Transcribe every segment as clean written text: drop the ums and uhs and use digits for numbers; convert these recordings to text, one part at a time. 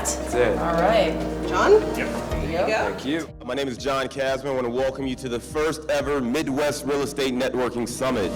That's it. All right. John? Yep. There you go. Thank you. My name is John Casman. I want to welcome you to the first ever Midwest Real Estate Networking Summit.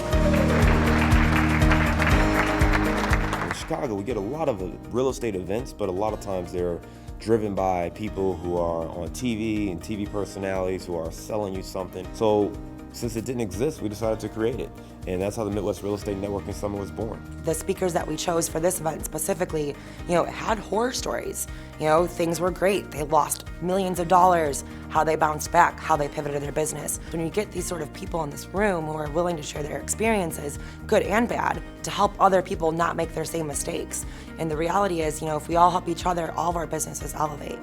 In Chicago, we get a lot of real estate events, but a lot of times they're driven by people who are on TV and TV personalities who are selling you something. So since it didn't exist, we decided to create it. And that's how the Midwest Real Estate Networking Summit was born. The speakers that we chose for this event specifically, had horror stories. Things were great. They lost millions of dollars, how they bounced back, how they pivoted their business. When you get these sort of people in this room who are willing to share their experiences, good and bad, to help other people not make their same mistakes. And the reality is, if we all help each other, all of our businesses elevate.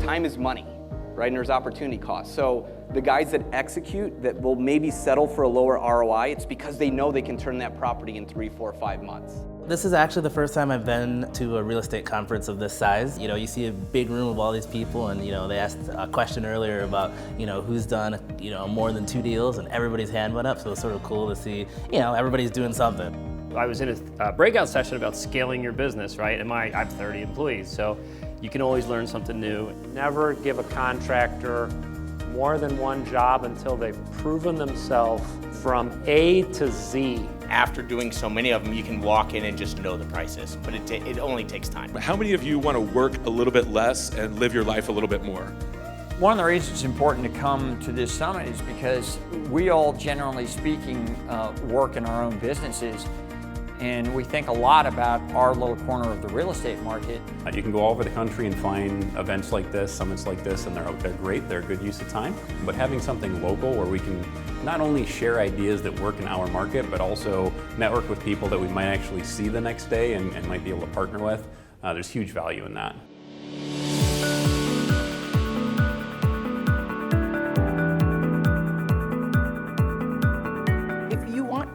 Time is money, right? And there's opportunity cost. So the guys that execute, that will maybe settle for a lower ROI, it's because they know they can turn that property in 3, 4, 5 months. This is actually the first time I've been to a real estate conference of this size. You see a big room of all these people, and they asked a question earlier about who's done more than 2 deals, and everybody's hand went up. So it's sort of cool to see everybody's doing something. I was in a breakout session about scaling your business, right? And I have 30 employees, so you can always learn something new. Never give a contractor more than one job until they've proven themselves from A to Z. After doing so many of them, you can walk in and just know the prices, but it only takes time. How many of you want to work a little bit less and live your life a little bit more? One of the reasons it's important to come to this summit is because we all, generally speaking, work in our own businesses. And we think a lot about our little corner of the real estate market. You can go all over the country and find events like this, summits like this, and they're great, they're a good use of time. But having something local where we can not only share ideas that work in our market, but also network with people that we might actually see the next day and might be able to partner with, there's huge value in that.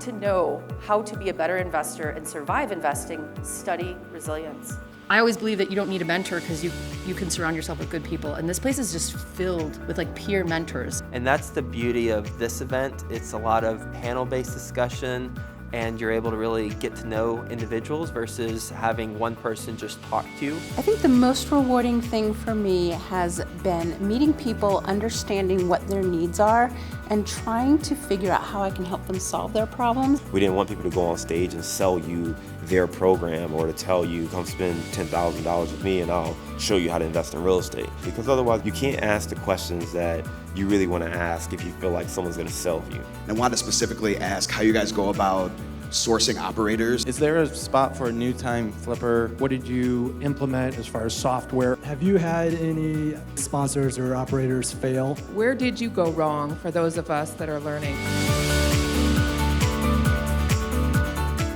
To know how to be a better investor and survive investing, study resilience. I always believe that you don't need a mentor because you can surround yourself with good people. And this place is just filled with peer mentors. And that's the beauty of this event. It's a lot of panel-based discussion, and you're able to really get to know individuals versus having one person just talk to you. I think the most rewarding thing for me has been meeting people, understanding what their needs are, and trying to figure out how I can help them solve their problems. We didn't want people to go on stage and sell you their program or to tell you, come spend $10,000 with me and I'll show you how to invest in real estate. Because otherwise you can't ask the questions that you really want to ask if you feel like someone's going to sell you. I want to specifically ask how you guys go about sourcing operators. Is there a spot for a new time flipper? What did you implement as far as software? Have you had any sponsors or operators fail? Where did you go wrong for those of us that are learning?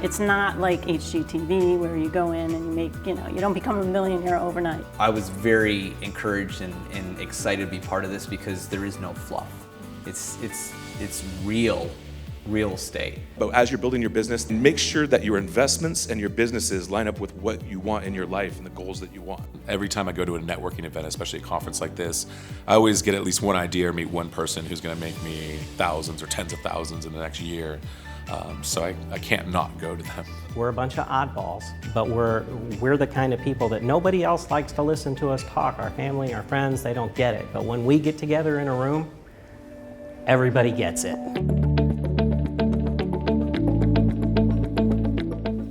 It's not like HGTV where you go in and you make, you don't become a millionaire overnight. I was very encouraged and excited to be part of this because there is no fluff. It's real estate. But as you're building your business, make sure that your investments and your businesses line up with what you want in your life and the goals that you want. Every time I go to a networking event, especially a conference like this, I always get at least one idea or meet one person who's going to make me thousands or tens of thousands in the next year. So I can't not go to them. We're a bunch of oddballs, but we're the kind of people that nobody else likes to listen to us talk. Our family, our friends, they don't get it. But when we get together in a room, everybody gets it.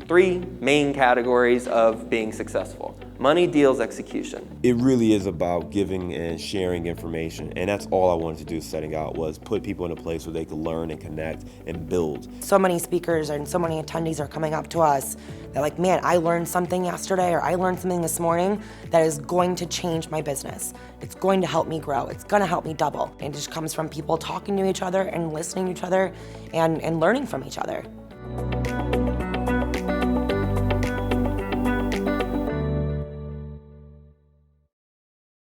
3 main categories of being successful: money, deals, execution. It really is about giving and sharing information, and that's all I wanted to do setting out, was put people in a place where they could learn and connect and build. So many speakers and so many attendees are coming up to us. They're like, man, I learned something yesterday, or I learned something this morning that is going to change my business. It's going to help me grow. It's going to help me double. It just comes from people talking to each other and listening to each other and learning from each other.